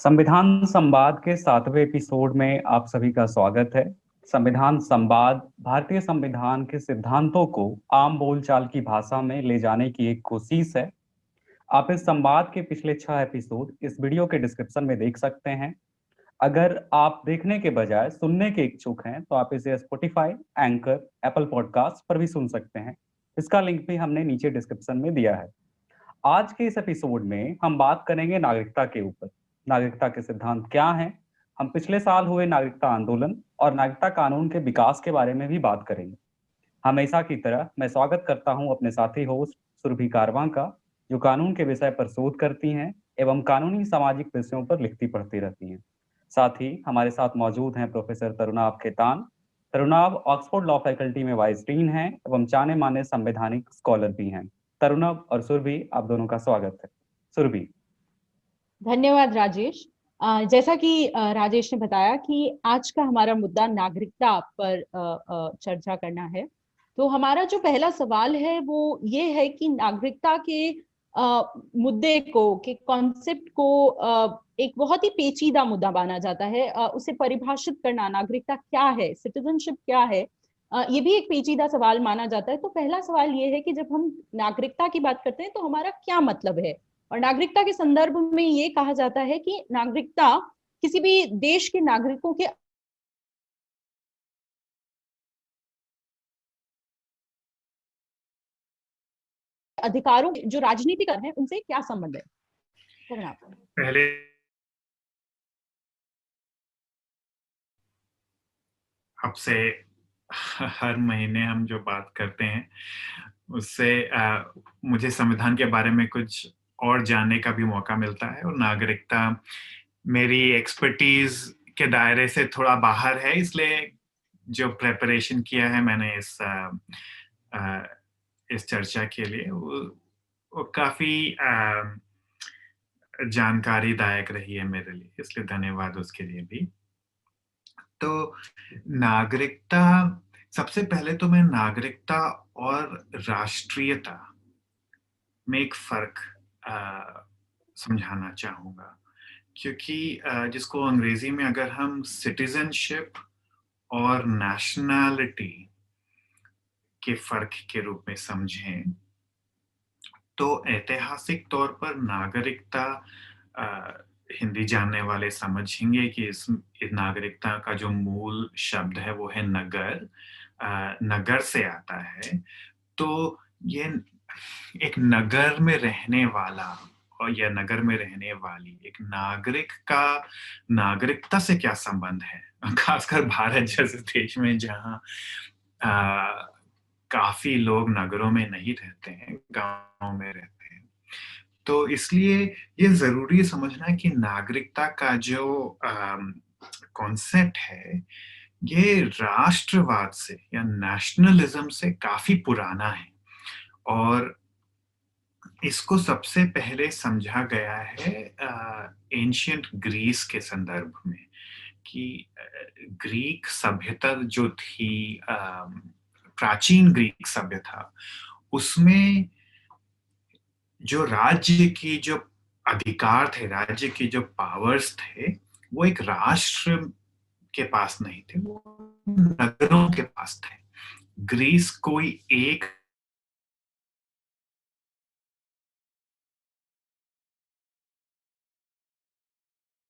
संविधान संवाद के 7वें एपिसोड में आप सभी का स्वागत है। संविधान संवाद भारतीय संविधान के सिद्धांतों को आम बोलचाल की भाषा में ले जाने की एक कोशिश है। आप इस संवाद के पिछले 6 एपिसोड इस वीडियो के डिस्क्रिप्शन में देख सकते हैं। अगर आप देखने के बजाय सुनने के इच्छुक हैं तो आप इसे स्पॉटिफाई, एंकर, एप्पल पॉडकास्ट पर भी सुन सकते हैं। इसका लिंक भी हमने नीचे डिस्क्रिप्शन में दिया है। आज के इस एपिसोड में हम बात करेंगे नागरिकता के ऊपर। नागरिकता के सिद्धांत क्या हैं? हम पिछले साल हुए नागरिकता आंदोलन और नागरिकता कानून के विकास के बारे में भी बात करेंगे। हमेशा की तरह मैं स्वागत करता हूं अपने साथी होस्ट सुरभि कारवां का, जो कानून के विषय पर शोध करती हैं एवं कानूनी सामाजिक विषयों पर लिखती पढ़ती रहती हैं। साथ ही हमारे साथ मौजूद हैं professor Tarunabh Khaitan. Tarunabh Oxford law faculty में वाइस डीन हैं एवं जाने माने संवैधानिक स्कॉलर भी हैं। तरुणाभ और सुरभि, आप दोनों का स्वागत है। सुरभि। धन्यवाद राजेश। जैसा कि राजेश ने बताया कि आज का हमारा मुद्दा नागरिकता पर चर्चा करना है। तो हमारा जो पहला सवाल है वो ये है कि नागरिकता के मुद्दे को के कॉन्सेप्ट को एक बहुत ही पेचीदा मुद्दा माना जाता है। उसे परिभाषित करना, नागरिकता क्या है, सिटीजनशिप क्या है, ये भी एक पेचीदा सवाल माना जाता है। तो पहला सवाल ये है कि जब हम नागरिकता की बात करते हैं तो हमारा क्या मतलब है। और नागरिकता के संदर्भ में ये कहा जाता है कि नागरिकता किसी भी देश के नागरिकों के अधिकारों जो राजनीतिक है उनसे क्या संबंध है। पहले आपसे हर महीने हम जो बात करते हैं उससे मुझे संविधान के बारे में कुछ और जानने का भी मौका मिलता है, और नागरिकता मेरी एक्सपर्टीज के दायरे से थोड़ा बाहर है, इसलिए जो प्रेपरेशन किया है मैंने इस चर्चा के लिए वो काफी जानकारीदायक रही है मेरे लिए, इसलिए धन्यवाद उसके लिए भी। तो नागरिकता, सबसे पहले तो मैं नागरिकता और राष्ट्रीयता में एक फर्क समझाना चाहूंगा, क्योंकि जिसको अंग्रेजी में अगर हम सिटीजनशिप और नेशनैलिटी के फर्क के रूप में समझें, तो ऐतिहासिक तौर पर नागरिकता, हिंदी जानने वाले समझेंगे कि इस नागरिकता का जो मूल शब्द है वो है नगर। नगर से आता है। तो ये एक नगर में रहने वाला और या नगर में रहने वाली एक नागरिक का नागरिकता से क्या संबंध है, खासकर भारत जैसे देश में जहाँ काफी लोग नगरों में नहीं रहते हैं, गांवों में रहते हैं। तो इसलिए ये जरूरी समझना है कि नागरिकता का जो कॉन्सेप्ट है ये राष्ट्रवाद से या नेशनलिज्म से काफी पुराना है, और इसको सबसे पहले समझा गया है एंशियंट ग्रीस के संदर्भ में, कि ग्रीक सभ्यता जो थी, प्राचीन ग्रीक सभ्यता, उसमें जो राज्य की जो अधिकार थे, राज्य की जो पावर्स थे, वो एक राष्ट्र के पास नहीं थे, वो नगरों के पास थे। ग्रीस कोई एक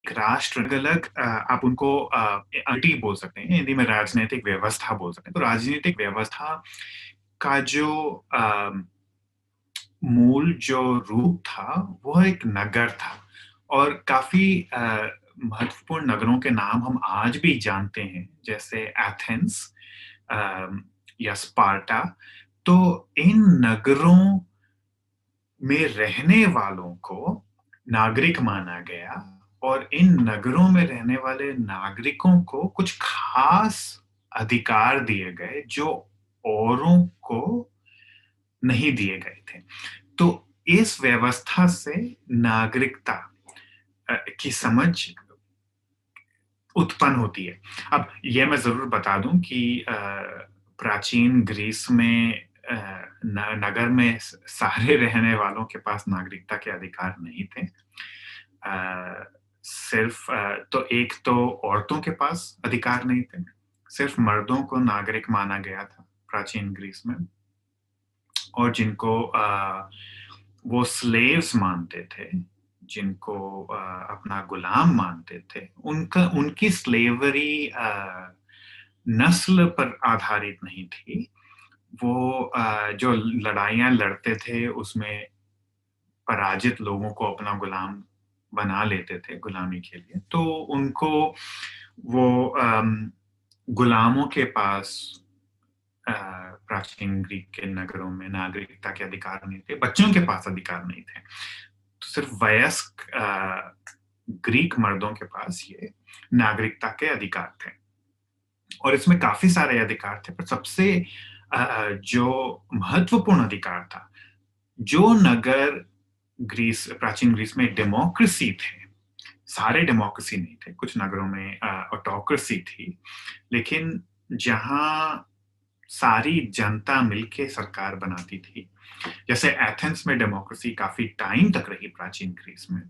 राष्ट्र अलग, आप उनको एंटिटी बोल सकते हैं, हिंदी में राजनीतिक व्यवस्था बोल सकते हैं। तो राजनीतिक व्यवस्था का जो मूल जो रूप था वो एक नगर था, और काफी महत्वपूर्ण नगरों के नाम हम आज भी जानते हैं, जैसे एथेंस या स्पार्टा। तो इन नगरों में रहने वालों को नागरिक माना गया, और इन नगरों में रहने वाले नागरिकों को कुछ खास अधिकार दिए गए जो औरों को नहीं दिए गए थे। तो इस व्यवस्था से नागरिकता की समझ उत्पन्न होती है। अब यह मैं जरूर बता दूं कि प्राचीन ग्रीस में नगर में सारे रहने वालों के पास नागरिकता के अधिकार नहीं थे। सिर्फ तो एक तो औरतों के पास अधिकार नहीं थे, सिर्फ मर्दों को नागरिक माना गया था प्राचीन ग्रीस में, और जिनको वो स्लेव्स मानते थे, जिनको अपना गुलाम मानते थे, उनकी स्लेवरी नस्ल पर आधारित नहीं थी। वो जो लड़ाइयाँ लड़ते थे उसमें पराजित लोगों को अपना गुलाम बना लेते थे गुलामी के लिए, तो उनको वो गुलामों के पास प्राचीन ग्रीक के नगरों में नागरिकता के अधिकार नहीं थे, बच्चों के पास अधिकार नहीं थे। तो सिर्फ वयस्क ग्रीक मर्दों के पास ये नागरिकता के अधिकार थे, और इसमें काफी सारे अधिकार थे, पर सबसे जो महत्वपूर्ण अधिकार था, जो नगर ग्रीस प्राचीन ग्रीस में डेमोक्रेसी थे, सारे डेमोक्रेसी नहीं थे, कुछ नगरों में ऑटोक्रेसी थी, लेकिन जहां सारी जनता मिलके सरकार बनाती थी, जैसे एथेंस में डेमोक्रेसी काफी टाइम तक रही प्राचीन ग्रीस में,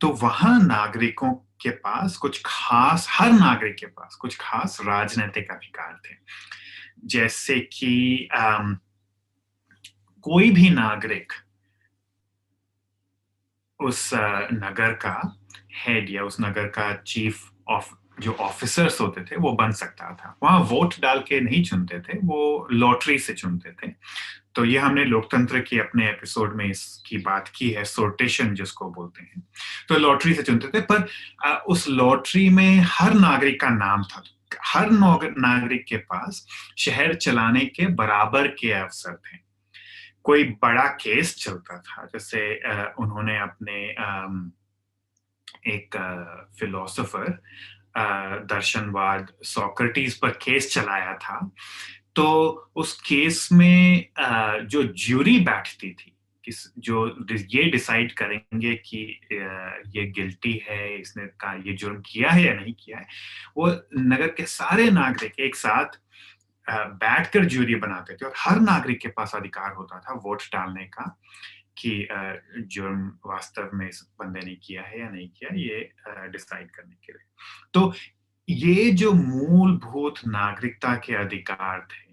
तो वहां नागरिकों के पास कुछ खास, हर नागरिक के पास कुछ खास राजनीतिक अधिकार थे। जैसे कि कोई भी नागरिक उस नगर का हेड या उस नगर का चीफ ऑफ जो ऑफिसर्स होते थे वो बन सकता था। वहां वोट डाल के नहीं चुनते थे, वो लॉटरी से चुनते थे। तो ये हमने लोकतंत्र के अपने एपिसोड में इसकी बात की है, सोर्टेशन जिसको बोलते हैं। तो लॉटरी से चुनते थे, पर उस लॉटरी में हर नागरिक का नाम था। हर नागरिक के पास शहर चलाने के बराबर के अवसर थे। कोई बड़ा केस चलता था, जैसे उन्होंने अपने एक फिलोसोफर दर्शनवाद सोक्रेटिस पर केस चलाया था, तो उस केस में जो ज्यूरी बैठती थी, जो ये डिसाइड करेंगे कि ये गिल्टी है, इसने ये जुर्म किया है या नहीं किया है, वो नगर के सारे नागरिक एक साथ बैठकर ज्यूरी बनाते थे, और हर नागरिक के पास अधिकार होता था वोट डालने का कि जुर्म वास्तव में इस बंदे ने किया है या नहीं किया, ये डिसाइड करने के लिए। तो ये जो मूलभूत नागरिकता के अधिकार थे,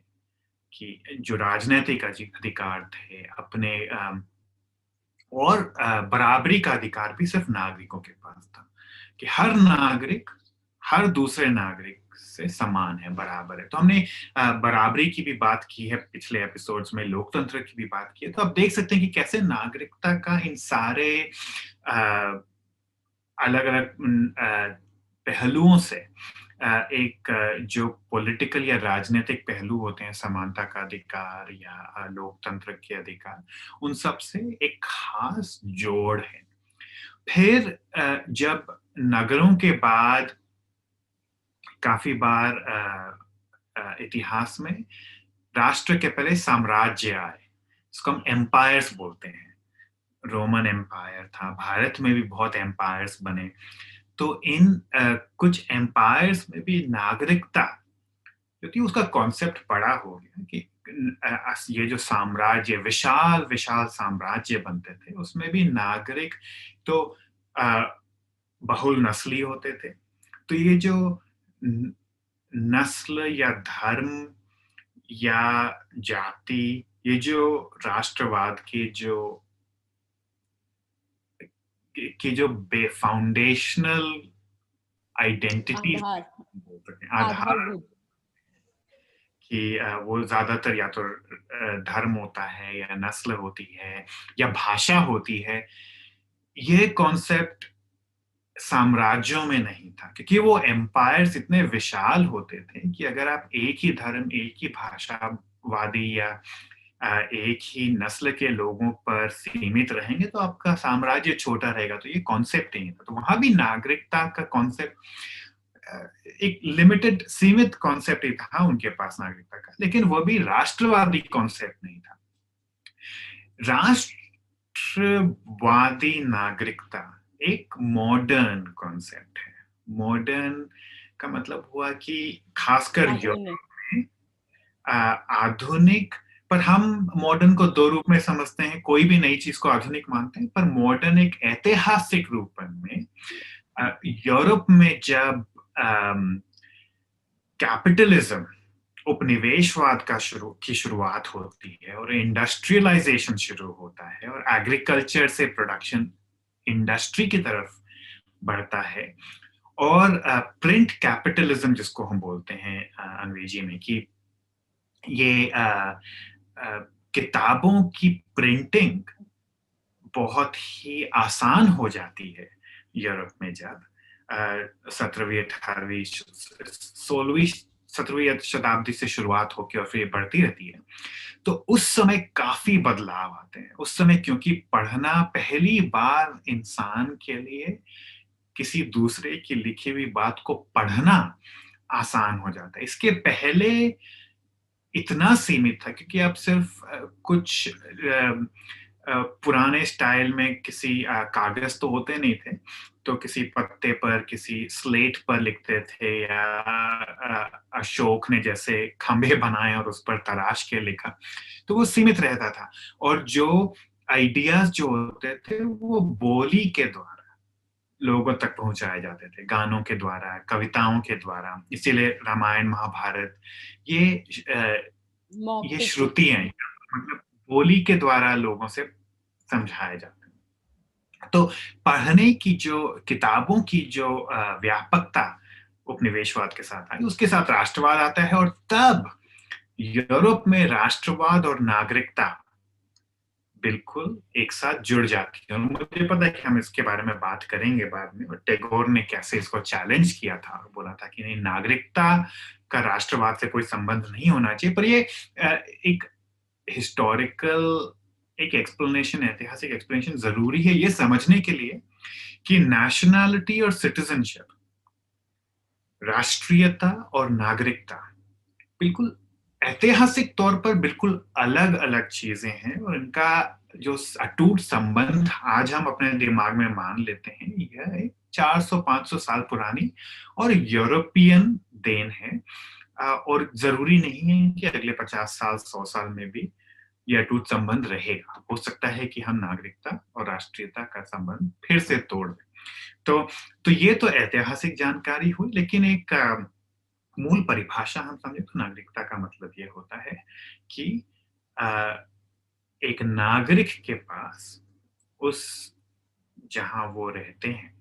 कि जो राजनीतिक अधिकार थे अपने, और बराबरी का अधिकार भी सिर्फ नागरिकों के पास था, कि हर नागरिक हर दूसरे नागरिक से समान है, बराबर है। तो हमने बराबरी की भी बात की है पिछले एपिसोड्स में, लोकतंत्र की भी बात की है। तो आप देख सकते हैं कि कैसे नागरिकता का इन सारे अलग अलग पहलुओं से एक जो पॉलिटिकल या राजनीतिक पहलू होते हैं, समानता का अधिकार या लोकतंत्र के अधिकार, उन सब से एक खास जोड़ है। फिर जब नगरों के बाद काफी बार इतिहास में राष्ट्र के पहले साम्राज्य आए, इसको हम एम्पायर्स बोलते हैं। रोमन एम्पायर था, भारत में भी बहुत एम्पायर्स बने। तो इन कुछ एम्पायर्स में भी नागरिकता जो थी उसका कॉन्सेप्ट बड़ा हो गया, कि ये जो साम्राज्य, विशाल विशाल साम्राज्य बनते थे, उसमें भी नागरिक तो बहुल नस्ली होते थे। तो ये जो नस्ल या धर्म या जाति, ये जो राष्ट्रवाद की जो फाउंडेशनल आइडेंटिटी आधार, कि वो ज्यादातर या तो धर्म होता है या नस्ल होती है या भाषा होती है, ये कॉन्सेप्ट साम्राज्यों में नहीं था, क्योंकि वो एम्पायर्स इतने विशाल होते थे कि अगर आप एक ही धर्म, एक ही भाषावादी या एक ही नस्ल के लोगों पर सीमित रहेंगे तो आपका साम्राज्य छोटा रहेगा। तो ये कॉन्सेप्ट नहीं था। तो वहां भी नागरिकता का कॉन्सेप्ट एक लिमिटेड, सीमित कॉन्सेप्ट ही था उनके पास नागरिकता का, लेकिन वो भी राष्ट्रवादी कॉन्सेप्ट नहीं था। राष्ट्रवादी नागरिकता एक मॉडर्न कॉन्सेप्ट है। मॉडर्न का मतलब हुआ कि खासकर यूरोप में आधुनिक, पर हम मॉडर्न को दो रूप में समझते हैं, कोई भी नई चीज को आधुनिक मानते हैं, पर मॉडर्न एक ऐतिहासिक रूप में यूरोप में जब कैपिटलिज्म, उपनिवेशवाद की शुरुआत होती है और इंडस्ट्रियलाइजेशन शुरू होता है और एग्रीकल्चर से प्रोडक्शन इंडस्ट्री की तरफ बढ़ता है और प्रिंट कैपिटलिज्म जिसको हम बोलते हैं अंग्रेजी में, कि ये किताबों की प्रिंटिंग बहुत ही आसान हो जाती है यूरोप में जब 17वीं 18वीं 16वीं 17वीं शताब्दी से शुरुआत होकर और फिर ये बढ़ती रहती है। तो उस समय काफी बदलाव आते हैं उस समय, क्योंकि पढ़ना पहली बार इंसान के लिए किसी दूसरे की लिखी हुई बात को पढ़ना आसान हो जाता है। इसके पहले इतना सीमित था क्योंकि आप सिर्फ कुछ पुराने स्टाइल में किसी कागज तो होते नहीं थे, तो किसी पत्ते पर, किसी स्लेट पर लिखते थे, या अशोक ने जैसे खंभे बनाए और उस पर तराश के लिखा, तो वो सीमित रहता था। और जो आइडियाज जो होते थे वो बोली के द्वारा लोगों तक पहुंचाए जाते थे, गानों के द्वारा, कविताओं के द्वारा। इसीलिए रामायण महाभारत ये श्रुति है, मतलब बोली के द्वारा लोगों से समझाया जाता है। तो पढ़ने की जो, किताबों की जो व्यापकता उपनिवेशवाद के साथ आई, उसके साथ राष्ट्रवाद आता है और तब यूरोप में राष्ट्रवाद और नागरिकता बिल्कुल एक साथ जुड़ जाती है। और मुझे पता है कि हम इसके बारे में बात करेंगे बाद में, और टैगोर ने कैसे इसको चैलेंज किया था और बोला था कि नहीं, नागरिकता का राष्ट्रवाद से कोई संबंध नहीं होना चाहिए। पर ये एक हिस्टोरिकल, एक एक्सप्लेनेशन, ऐतिहासिक एक्सप्लेनेशन जरूरी है ये समझने के लिए कि नेशनैलिटी और सिटीजनशिप, राष्ट्रीयता और नागरिकता बिल्कुल ऐतिहासिक तौर पर बिल्कुल अलग अलग चीजें हैं, और इनका जो अटूट संबंध आज हम अपने दिमाग में मान लेते हैं, यह एक 400-500 साल पुरानी और यूरोपियन देन है। और जरूरी नहीं है कि अगले 50 साल 100 साल में भी यह अटूट संबंध रहेगा। हो सकता है कि हम नागरिकता और राष्ट्रीयता का संबंध फिर से तोड़ दें। तो ये तो ऐतिहासिक जानकारी हुई, लेकिन एक मूल परिभाषा हम समझे तो नागरिकता का मतलब ये होता है कि एक नागरिक के पास उस, जहां वो रहते हैं,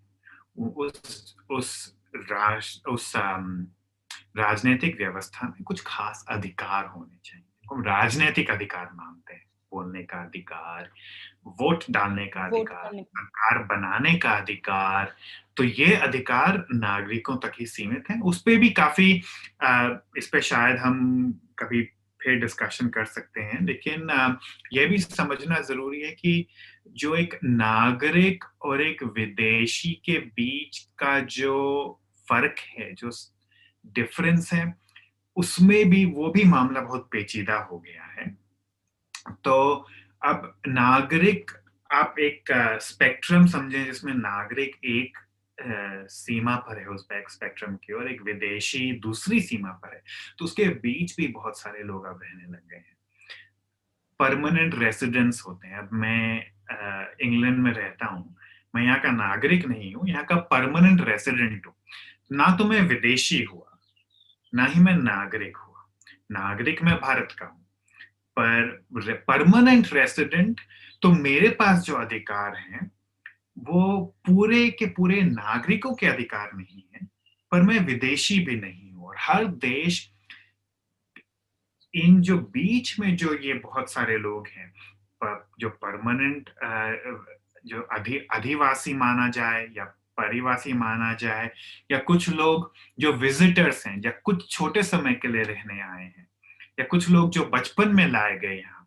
उस राजनीतिक व्यवस्था में कुछ खास अधिकार होने चाहिए। हम राजनीतिक अधिकार मानते हैं, बोलने का अधिकार, वोट डालने का अधिकार, सरकार बनाने का अधिकार। तो ये अधिकार नागरिकों तक ही सीमित है। उस पे भी काफी इस पे शायद हम कभी फिर डिस्कशन कर सकते हैं, लेकिन ये भी समझना जरूरी है कि जो एक नागरिक और एक विदेशी के बीच का जो फर्क है, जो डिफरेंस है, उसमें भी वो भी मामला बहुत पेचीदा हो गया है। तो अब नागरिक, आप एक स्पेक्ट्रम समझें जिसमें नागरिक एक सीमा पर है उस स्पेक्ट्रम की, और एक विदेशी दूसरी सीमा पर है, तो उसके बीच भी बहुत सारे लोग अब रहने लग गए हैं। परमानेंट रेसिडेंट्स होते हैं। अब मैं इंग्लैंड में रहता हूँ, मैं यहाँ का नागरिक नहीं हूँ, यहाँ का परमानेंट रेसिडेंट हूँ। ना तो मैं विदेशी हुआ, ना ही मैं नागरिक हुआ। नागरिक मैं भारत का हूँ, पर परमानेंट रेसिडेंट, तो मेरे पास जो अधिकार हैं वो पूरे के पूरे नागरिकों के अधिकार नहीं है, पर मैं विदेशी भी नहीं हूँ। और हर देश, इन जो बीच में जो ये बहुत सारे लोग हैं, जो परमानेंट, जो अधिवासी माना जाए या परिवासी माना जाए, या कुछ लोग जो विजिटर्स हैं, या कुछ छोटे समय के लिए रहने आए हैं, या कुछ लोग जो बचपन में लाए गए यहाँ,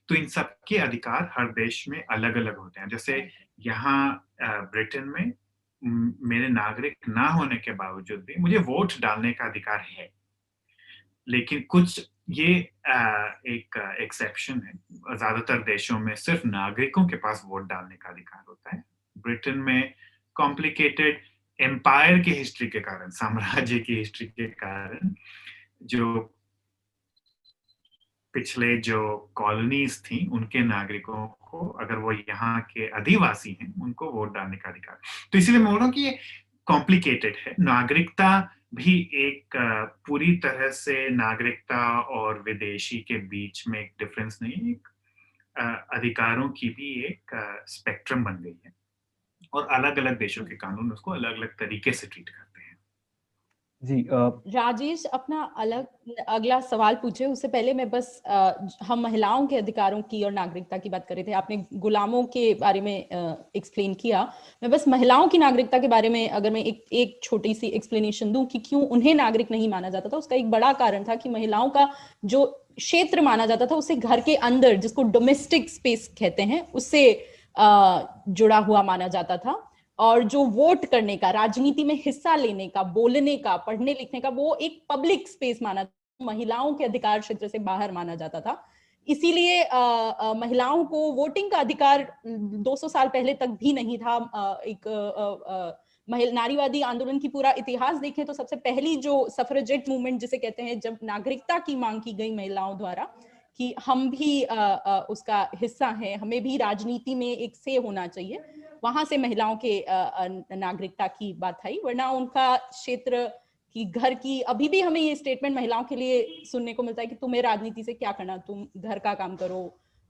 तो इन सबके अधिकार हर देश में अलग अलग होते हैं। जैसे यहाँ ब्रिटेन में मेरे नागरिक ना होने के बावजूद भी मुझे वोट डालने का अधिकार है, लेकिन कुछ ये एक एक्सेप्शन है। ज्यादातर देशों में सिर्फ नागरिकों के पास वोट डालने का अधिकार होता है। ब्रिटेन में कॉम्प्लिकेटेड एम्पायर की हिस्ट्री के कारण, साम्राज्य की हिस्ट्री के कारण, जो पिछले जो कॉलोनीज थी उनके नागरिकों को, अगर वो यहाँ के अधिवासी हैं, उनको वोट डालने का अधिकार। तो इसीलिए मैं बोल रहा हूँ कि कॉम्प्लिकेटेड है। नागरिकता भी एक पूरी तरह से नागरिकता और विदेशी के बीच में एक डिफरेंस नहीं, एक अधिकारों की भी एक स्पेक्ट्रम बन गई है और अलग अलग देशों के कानून उसको अलग अलग तरीके से ट्रीट करते हैं। जी राजेश अपना अगला सवाल पूछे उससे पहले मैं बस हम महिलाओं के अधिकारों की और नागरिकता की बात कर रहे थे, आपने गुलामों के बारे में एक्सप्लेन किया। मैं बस महिलाओं की नागरिकता के बारे में अगर मैं एक छोटी सी एक्सप्लेनेशन दूं कि क्यों उन्हें नागरिक नहीं माना जाता था, उसका एक बड़ा कारण था कि महिलाओं का जो क्षेत्र माना जाता था उसे घर के अंदर, जिसको डोमेस्टिक स्पेस कहते हैं, उससे जुड़ा हुआ माना जाता था। और जो वोट करने का, राजनीति में हिस्सा लेने का, बोलने का, पढ़ने लिखने का, वो एक पब्लिक स्पेस माना, महिलाओं के अधिकार क्षेत्र से बाहर माना जाता था। इसीलिए महिलाओं को वोटिंग का अधिकार 200 साल पहले तक भी नहीं था। नारीवादी आंदोलन की पूरा इतिहास देखें तो सबसे पहली जो सफरेजेट मूवमेंट जिसे कहते हैं, जब नागरिकता की मांग की गई महिलाओं द्वारा कि हम भी उसका हिस्सा हैं, हमें भी राजनीति में एक से होना चाहिए, वहां से महिलाओं के नागरिकता की बात आई। वरना उनका क्षेत्र की, घर की, अभी भी हमें ये स्टेटमेंट महिलाओं के लिए सुनने को मिलता है कि तुम्हें राजनीति से क्या करना, तुम घर का काम करो।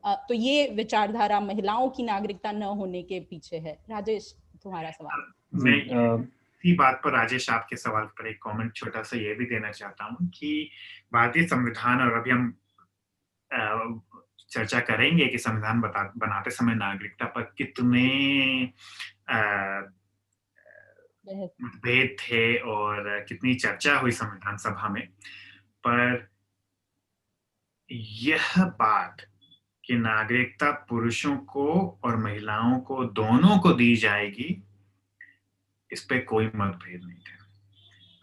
तो ये विचारधारा महिलाओं की नागरिकता न होने के पीछे है। राजेश, तुम्हारा सवाल। मैं इसी बात पर, राजेश, आपके सवाल पर एक कमेंट छोटा सा ये भी देना चाहता हूँ कि भारतीय संविधान, और अभी हम चर्चा करेंगे कि संविधान बनाते समय नागरिकता पर कितने मतभेद थे और कितनी चर्चा हुई संविधान सभा में, पर यह बात कि नागरिकता पुरुषों को और महिलाओं को दोनों को दी जाएगी, इस पे कोई मतभेद नहीं था।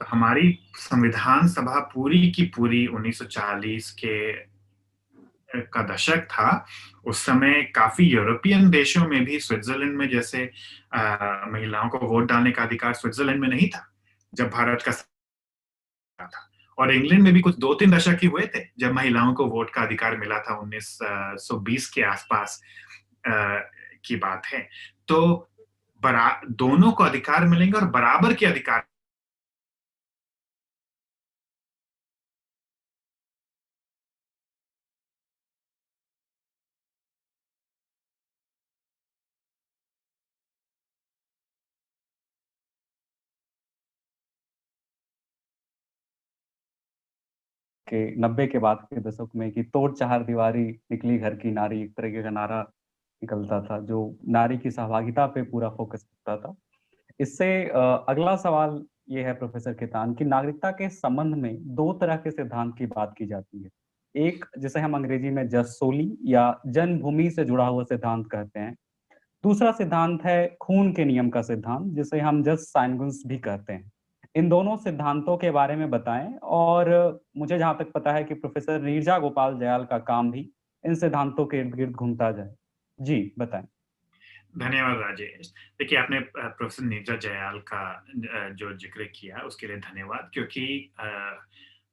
तो हमारी संविधान सभा पूरी की पूरी 1940 का दशक था। उस समय काफी यूरोपियन देशों में भी, स्विट्जरलैंड में जैसे महिलाओं को वोट डालने का अधिकार स्विट्जरलैंड में नहीं था जब भारत का था, और इंग्लैंड में भी कुछ 2-3 दशक ही हुए थे जब महिलाओं को वोट का अधिकार मिला था। 1920 के आसपास की बात है। तो दोनों को अधिकार मिलेंगे और बराबर के अधिकार के 90 के बाद के दशक में कि तोड़ चार दीवारी निकली घर की नारी, एक तरीके का नारा निकलता था जो नारी की सहभागिता पे पूरा फोकस करता था। इससे अगला सवाल ये है प्रोफेसर केतान कि नागरिकता के संबंध में दो तरह के सिद्धांत की बात की जाती है। एक जिसे हम अंग्रेजी में जस सोली या जन्मभूमि से जुड़ा हुआ सिद्धांत कहते हैं। दूसरा सिद्धांत है खून के नियम का सिद्धांत, जिसे हम जस साइंगुन्स भी कहते हैं। इन दोनों सिद्धांतों के बारे में बताएं, और मुझे जहां तक पता है कि प्रोफेसर नीरजा गोपाल दयाल का काम भी इन सिद्धांतों के इर्द गिर्द घूमता जाए। जी बताएं। धन्यवाद राजेश। देखिए, आपने प्रोफेसर नीरजा जयाल का जो जिक्र किया उसके लिए धन्यवाद, क्योंकि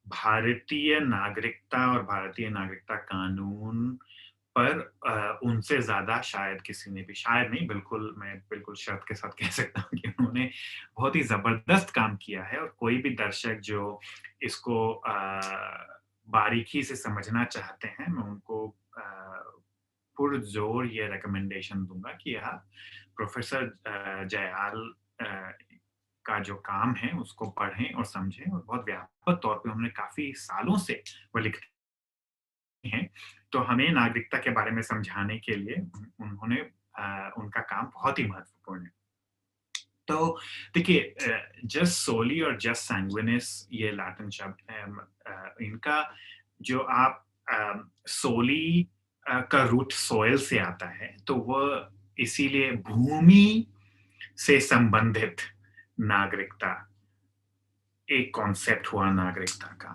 भारतीय नागरिकता और भारतीय नागरिकता कानून पर उनसे ज्यादा शायद किसी ने भी, शायद नहीं, बिल्कुल, मैं बिल्कुल शर्त के साथ कह सकता हूँ कि उन्होंने बहुत ही जबरदस्त काम किया है। और कोई भी दर्शक जो इसको बारीकी से समझना चाहते हैं, मैं उनको पुरजोर ये रिकमेंडेशन दूंगा कि यह प्रोफेसर जयाल का जो काम है उसको पढ़ें और समझें। और बहुत व्यापक तौर पे उन्होंने काफी सालों से वो लिखते हैं, तो हमें नागरिकता के बारे में समझाने के लिए उन्होंने उनका काम बहुत ही महत्वपूर्ण है। तो देखिए, जस सोली और जस सैंग्विनिस ये लैटिन शब्द है। इनका जो आप सोली का रूट सोयल से आता है, तो वह इसीलिए भूमि से संबंधित नागरिकता एक कॉन्सेप्ट हुआ नागरिकता का,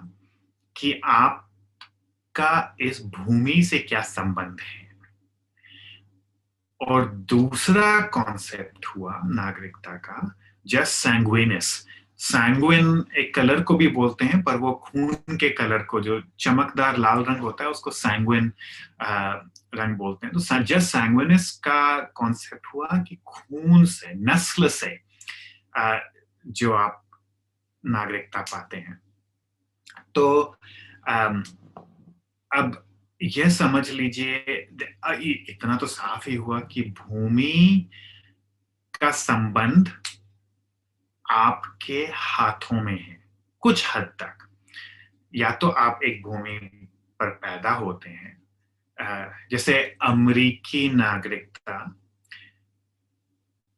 कि आपका इस भूमि से क्या संबंध है। और दूसरा कॉन्सेप्ट हुआ नागरिकता का जस सैंग्विनिस। सैंग्विन एक कलर को भी बोलते हैं, पर वो खून के कलर को, जो चमकदार लाल रंग होता है, उसको सैंग्विन रंग बोलते हैं। तो जस सैंग्विनिस का कॉन्सेप्ट हुआ कि खून से, नस्ल से जो आप नागरिकता पाते हैं। तो अब यह समझ लीजिए, इतना तो साफ ही हुआ कि भूमि का संबंध आपके हाथों में है कुछ हद तक। या तो आप एक भूमि पर पैदा होते हैं, जैसे अमेरिकी नागरिकता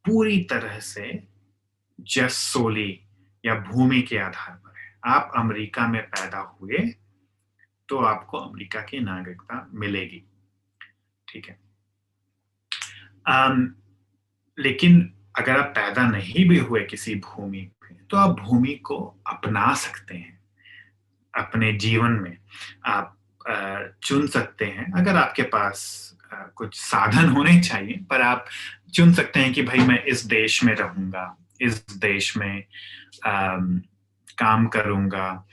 पूरी तरह से जसोली या भूमि के आधार पर है। आप अमेरिका में पैदा हुए तो आपको अमेरिका की नागरिकता मिलेगी, ठीक है। लेकिन अगर आप पैदा नहीं भी हुए किसी भूमि पे, तो आप भूमि को अपना सकते हैं अपने जीवन में। आप चुन सकते हैं, अगर आपके पास कुछ साधन होने चाहिए, पर आप चुन सकते हैं कि भाई मैं इस देश में रहूंगा, इस देश में काम करूंगा,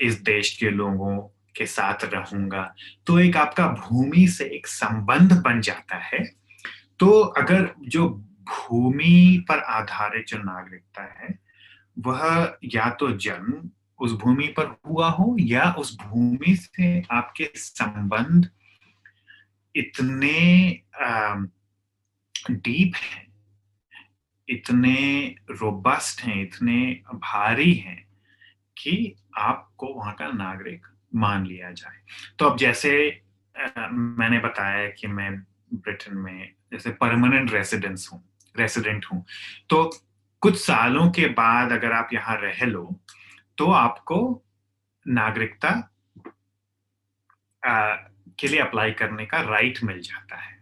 इस देश के लोगों के साथ रहूंगा। तो एक आपका भूमि से एक संबंध बन जाता है। तो अगर जो भूमि पर आधारित जो नागरिकता है, वह या तो जन्म उस भूमि पर हुआ हो, या उस भूमि से आपके संबंध इतने डीप हैं, इतने रोबस्ट हैं, इतने भारी हैं कि आपको वहां का नागरिक मान लिया जाए। तो अब जैसे मैंने बताया कि मैं ब्रिटेन में जैसे परमानेंट रेसिडेंट हूं, तो कुछ सालों के बाद अगर आप यहाँ रह लो तो आपको नागरिकता के लिए अप्लाई करने का राइट मिल जाता है।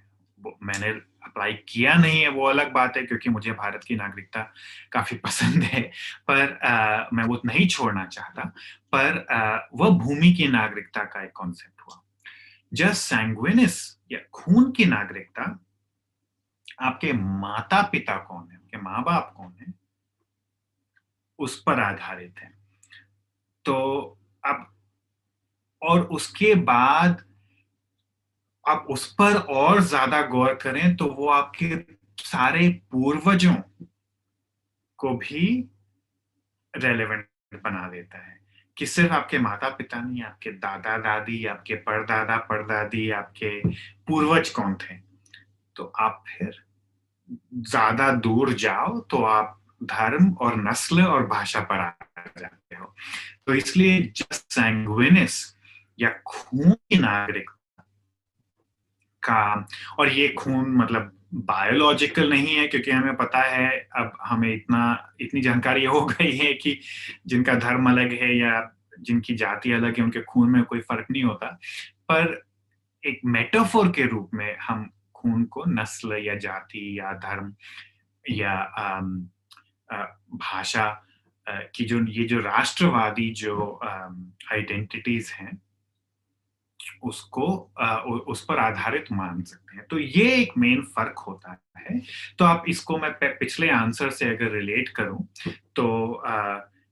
मैंने अप्लाई किया नहीं है, वो अलग बात है, क्योंकि मुझे भारत की नागरिकता काफी पसंद है, पर मैं वो नहीं छोड़ना चाहता। पर वह भूमि की नागरिकता का एक कॉन्सेप्ट हुआ। जस्ट सैंग्विनिस या खून की नागरिकता आपके माता पिता कौन है, आपके माँ बाप कौन है, उस पर आधारित है। तो अब और उसके बाद आप उस पर और ज्यादा गौर करें तो वो आपके सारे पूर्वजों को भी रेलेवेंट बना देता है, कि सिर्फ आपके माता पिता नहीं, आपके दादा दादी, आपके परदादा परदादी, आपके पूर्वज कौन थे। तो आप फिर ज्यादा दूर जाओ तो आप धर्म और नस्ल और भाषा पर आ जाते हो। तो इसलिए जस्ट सैंग्विनिस या खून की नागरिक का, और ये खून मतलब बायोलॉजिकल नहीं है, क्योंकि हमें पता है, अब हमें इतनी जानकारी हो गई है कि जिनका धर्म अलग है या जिनकी जाति अलग है, उनके खून में कोई फर्क नहीं होता। पर एक मेटाफोर के रूप में हम खून को नस्ल या जाति या धर्म या भाषा की ये जो राष्ट्रवादी जो आइडेंटिटीज हैं, उसको उस पर आधारित मान सकते हैं। तो ये एक मेन फर्क होता है। तो आप इसको मैं पिछले आंसर से अगर रिलेट करूं तो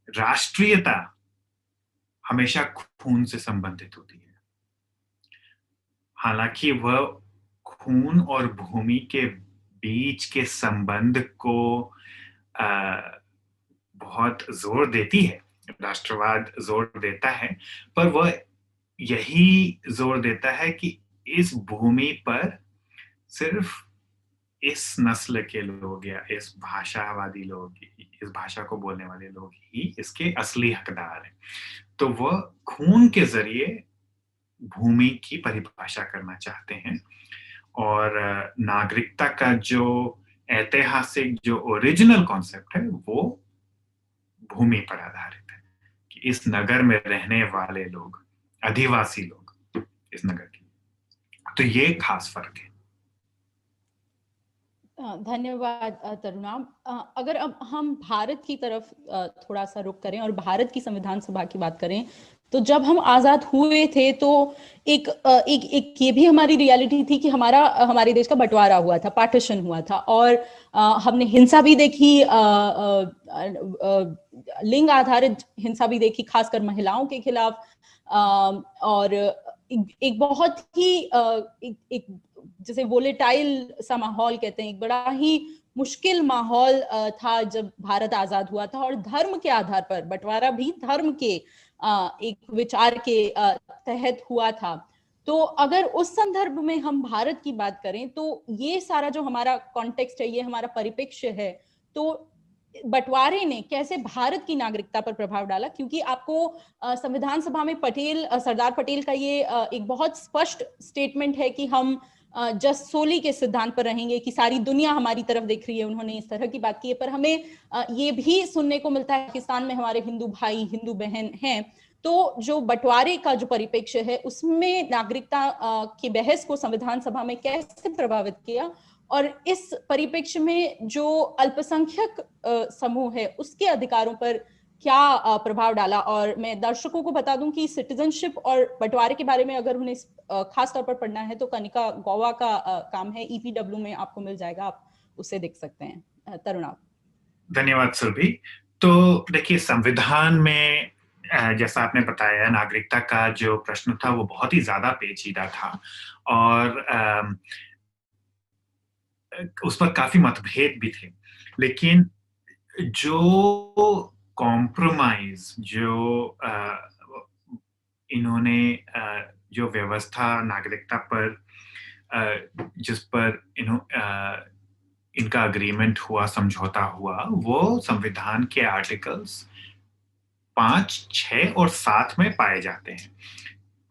राष्ट्रीयता हमेशा खून से संबंधित होती है। हालांकि वह खून और भूमि के बीच के संबंध को बहुत जोर देती है, राष्ट्रवाद जोर देता है, पर वह यही जोर देता है कि इस भूमि पर सिर्फ इस नस्ल के लोग या इस भाषावादी लोग, इस भाषा को बोलने वाले लोग ही इसके असली हकदार हैं। तो वह खून के जरिए भूमि की परिभाषा करना चाहते हैं। और नागरिकता का जो ऐतिहासिक जो ओरिजिनल कॉन्सेप्ट है वो भूमि पर आधारित है, कि इस नगर में रहने वाले लोग, आदिवासी लोग इस नगर के। तो ये खास फर्क है। धन्यवाद तरुणा। अगर अब हम भारत की तरफ थोड़ा सा रुख करें और भारत की संविधान सभा की बात करें, तो जब हम आजाद हुए थे तो एक ये भी हमारी रियलिटी थी कि हमारे देश का बंटवारा हुआ था, पार्टीशन हुआ था, और हमने हिंसा भी देखी, लिंग आधारित हिंसा भी देखी, खासकर महिलाओं के खिलाफ। और एक बहुत ही एक जैसे वोलेटाइल सा माहौल कहते हैं, एक बड़ा ही मुश्किल माहौल था जब भारत आजाद हुआ था, और धर्म के आधार पर बंटवारा भी धर्म के एक विचार के तहत हुआ था। तो अगर उस संदर्भ में हम भारत की बात करें तो ये सारा जो हमारा कॉन्टेक्स्ट है, ये हमारा परिप्रेक्ष्य है, तो बंटवारे ने कैसे भारत की नागरिकता पर प्रभाव डाला? क्योंकि आपको संविधान सभा में सरदार पटेल का ये एक बहुत स्पष्ट स्टेटमेंट है कि हम जस्ट सोली के सिद्धांत पर रहेंगे, कि सारी दुनिया हमारी तरफ देख रही है, उन्होंने इस तरह की बात की है। पर हमें ये भी सुनने को मिलता है पाकिस्तान में हमारे हिंदू भाई हिंदू बहन हैं। तो जो बंटवारे का जो परिप्रेक्ष्य है उसमें नागरिकता की बहस को संविधान सभा में कैसे प्रभावित किया, और इस परिप्रेक्ष्य में जो अल्पसंख्यक समूह है उसके अधिकारों पर क्या प्रभाव डाला? और मैं दर्शकों को बता दूं कि सिटीजनशिप और बंटवारे के बारे में अगर उन्हें खास तौर पर पढ़ना है तो कनिका गौवा का काम है, EPW में आपको मिल जाएगा, आप उसे देख सकते हैं। तरुण आप। धन्यवाद सुरभि। तो देखिए, संविधान में जैसा आपने बताया, नागरिकता का जो प्रश्न था वो बहुत ही ज्यादा पेचीदा था, और उस पर काफी मतभेद भी थे। लेकिन जो कॉम्प्रोमाइज जो इन्होंने जो व्यवस्था नागरिकता पर जिस पर इनका अग्रीमेंट हुआ, समझौता हुआ, वो संविधान के आर्टिकल्स 5, 6 और 7 में पाए जाते हैं।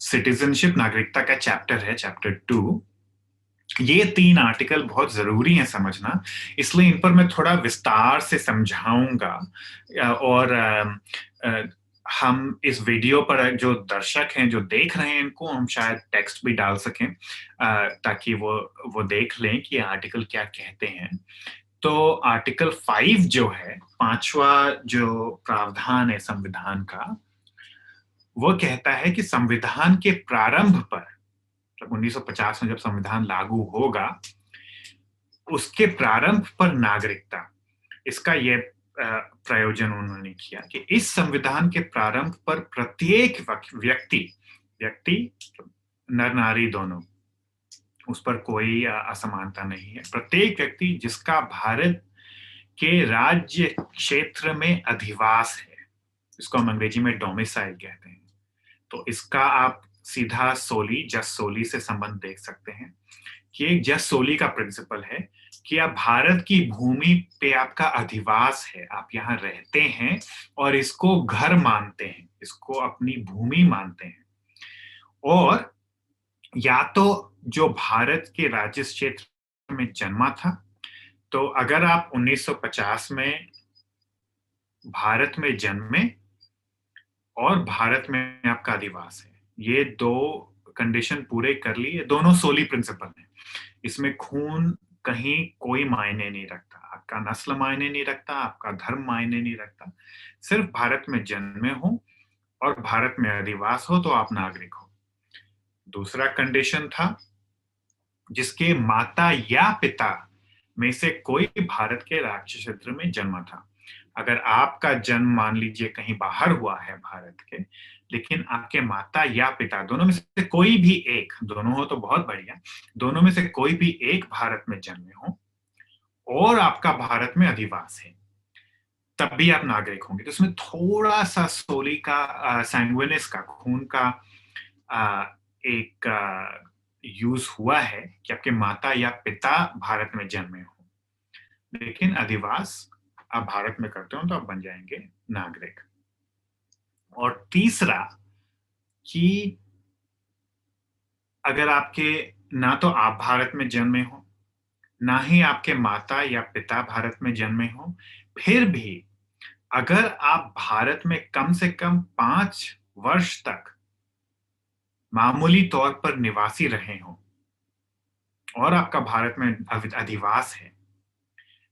सिटीजनशिप नागरिकता का चैप्टर है, चैप्टर 2। ये 3 आर्टिकल बहुत जरूरी हैं समझना, इसलिए इन पर मैं थोड़ा विस्तार से समझाऊंगा। और हम इस वीडियो पर जो दर्शक हैं, जो देख रहे हैं, इनको हम शायद टेक्स्ट भी डाल सकें ताकि वो देख लें कि आर्टिकल क्या कहते हैं। तो आर्टिकल 5 जो है, 5वां जो प्रावधान है संविधान का, वो कहता है कि संविधान के प्रारंभ पर, जब 1950 में जब संविधान लागू होगा, उसके प्रारंभ पर नागरिकता, इसका यह प्रयोजन उन्होंने किया कि इस संविधान के प्रारंभ पर प्रत्येक व्यक्ति नर नारी दोनों, उस पर कोई असमानता नहीं है। प्रत्येक व्यक्ति जिसका भारत के राज्य क्षेत्र में अधिवास है, इसको हम अंग्रेजी में डोमिसाइल कहते हैं। तो इसका आप सीधा जस सोली से संबंध देख सकते हैं कि एक जस सोली का प्रिंसिपल है कि आप भारत की भूमि पे आपका अधिवास है, आप यहाँ रहते हैं और इसको घर मानते हैं, इसको अपनी भूमि मानते हैं। और या तो जो भारत के राज्य क्षेत्र में जन्मा था, तो अगर आप 1950 में भारत में जन्मे और भारत में आपका अधिवास है, ये 2 कंडीशन पूरे कर ली, ये दोनों सोली प्रिंसिपल हैं। इसमें खून कहीं कोई मायने नहीं रखता, आपका नस्ल मायने नहीं रखता, आपका धर्म मायने नहीं रखता। सिर्फ भारत में जन्मे हो और भारत में अधिवास हो तो आप नागरिक हो। दूसरा कंडीशन था जिसके माता या पिता में से कोई भारत के राज्य क्षेत्र में जन्मा था। अगर आपका जन्म मान लीजिए कहीं बाहर हुआ है भारत के, लेकिन आपके माता या पिता दोनों में से कोई भी एक, दोनों हो तो बहुत बढ़िया, दोनों में से कोई भी एक भारत में जन्मे हो और आपका भारत में अधिवास है, तब भी आप नागरिक होंगे। तो इसमें थोड़ा सा सोली का सैंग्विनिस का, खून का एक यूज हुआ है कि आपके माता या पिता भारत में जन्मे हो, लेकिन अधिवास आप भारत में करते हो तो आप बन जाएंगे नागरिक। और तीसरा कि अगर आपके ना तो आप भारत में जन्मे हो, ना ही आपके माता या पिता भारत में जन्मे हो, फिर भी अगर आप भारत में कम से कम 5 वर्ष तक मामूली तौर पर निवासी रहे हो और आपका भारत में अधिवास है,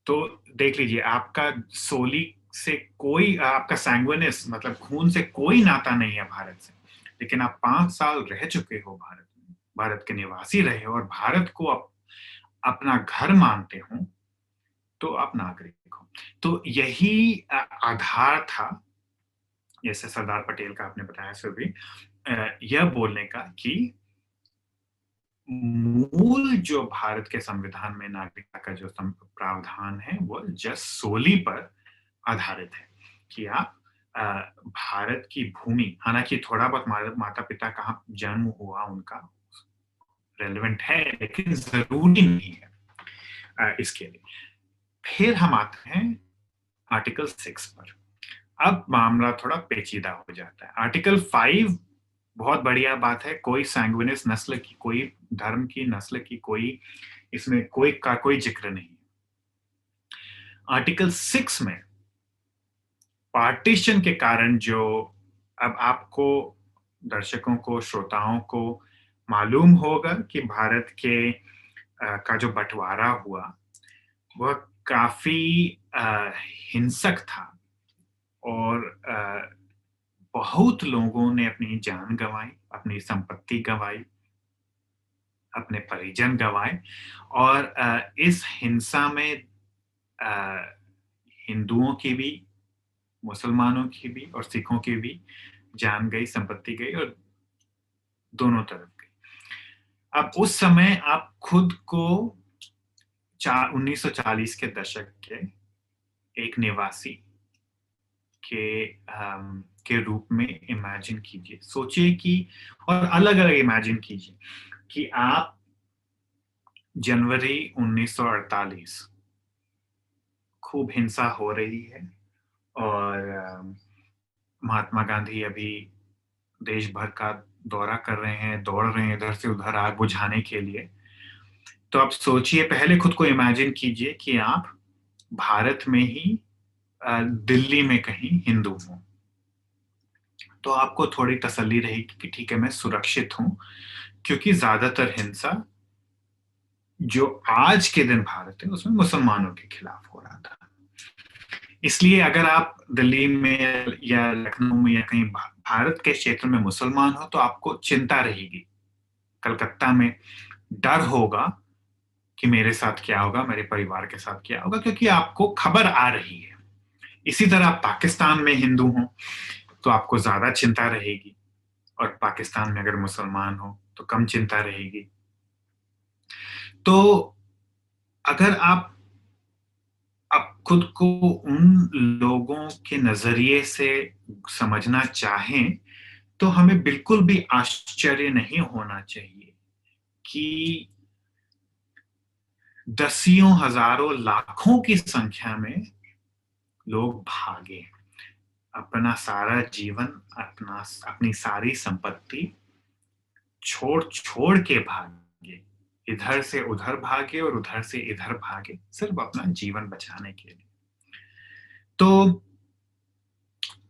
तो देख लीजिए आपका सोली से कोई, आपका सैंग्विनिस मतलब खून से कोई नाता नहीं है भारत से, लेकिन आप 5 साल रह चुके हो भारत में, भारत के निवासी रहे हो और भारत को अपना घर मानते हो, तो आप नागरिक हो। तो यही आधार था, जैसे सरदार पटेल का आपने बताया सुरभि, यह बोलने का कि मूल जो भारत के संविधान में नागरिकता का जो प्रावधान है वो जस्ट सोली पर आधारित है कि आप भारत की भूमि, हालांकि थोड़ा बहुत माता पिता का जन्म हुआ उनका रेलेवेंट है, लेकिन जरूरी नहीं है इसके लिए। फिर हम आते हैं आर्टिकल 6 पर। अब मामला थोड़ा पेचीदा हो जाता है। आर्टिकल 5 बहुत बढ़िया बात है, कोई सैंग्विनियस नस्ल की, कोई धर्म की, नस्ल की, कोई इसमें कोई जिक्र नहीं। आर्टिकल 6 में पार्टीशन के कारण जो, अब आपको, दर्शकों को, श्रोताओं को मालूम होगा कि भारत के का जो बंटवारा हुआ वह काफी हिंसक था और बहुत लोगों ने अपनी जान गंवाई, अपनी संपत्ति गंवाई, अपने परिजन गंवाए और इस हिंसा में हिंदुओं की भी, मुसलमानों की भी और सिखों की भी जान गई, संपत्ति गई और दोनों तरफ गई। अब उस समय आप खुद को 1940 के दशक के एक निवासी के रूप में इमेजिन कीजिए, सोचिए कि, और अलग अलग इमेजिन कीजिए कि आप जनवरी 1948, खूब हिंसा हो रही है और महात्मा गांधी अभी देश भर का दौरा कर रहे हैं, दौड़ रहे हैं इधर से उधर आग बुझाने के लिए। तो आप सोचिए, पहले खुद को इमेजिन कीजिए कि आप भारत में ही दिल्ली में कहीं हिंदू हूं, तो आपको थोड़ी तसल्ली रहेगी कि ठीक है, मैं सुरक्षित हूं, क्योंकि ज्यादातर हिंसा जो आज के दिन भारत है उसमें मुसलमानों के खिलाफ हो रहा था। इसलिए अगर आप दिल्ली में या लखनऊ में या कहीं भारत के क्षेत्र में मुसलमान हो तो आपको चिंता रहेगी, कलकत्ता में डर होगा कि मेरे साथ क्या होगा, मेरे परिवार के साथ क्या होगा, क्योंकि आपको खबर आ रही है। इसी तरह आप पाकिस्तान में हिंदू हो तो आपको ज्यादा चिंता रहेगी और पाकिस्तान में अगर मुसलमान हो तो कम चिंता रहेगी। तो अगर आप खुद को उन लोगों के नजरिए से समझना चाहें तो हमें बिल्कुल भी आश्चर्य नहीं होना चाहिए कि दसियों, हजारों, लाखों की संख्या में लोग भागे, अपना सारा जीवन, अपनी सारी संपत्ति छोड़ छोड़ के भागे, इधर से उधर भागे और उधर से इधर भागे, सिर्फ अपना जीवन बचाने के लिए। तो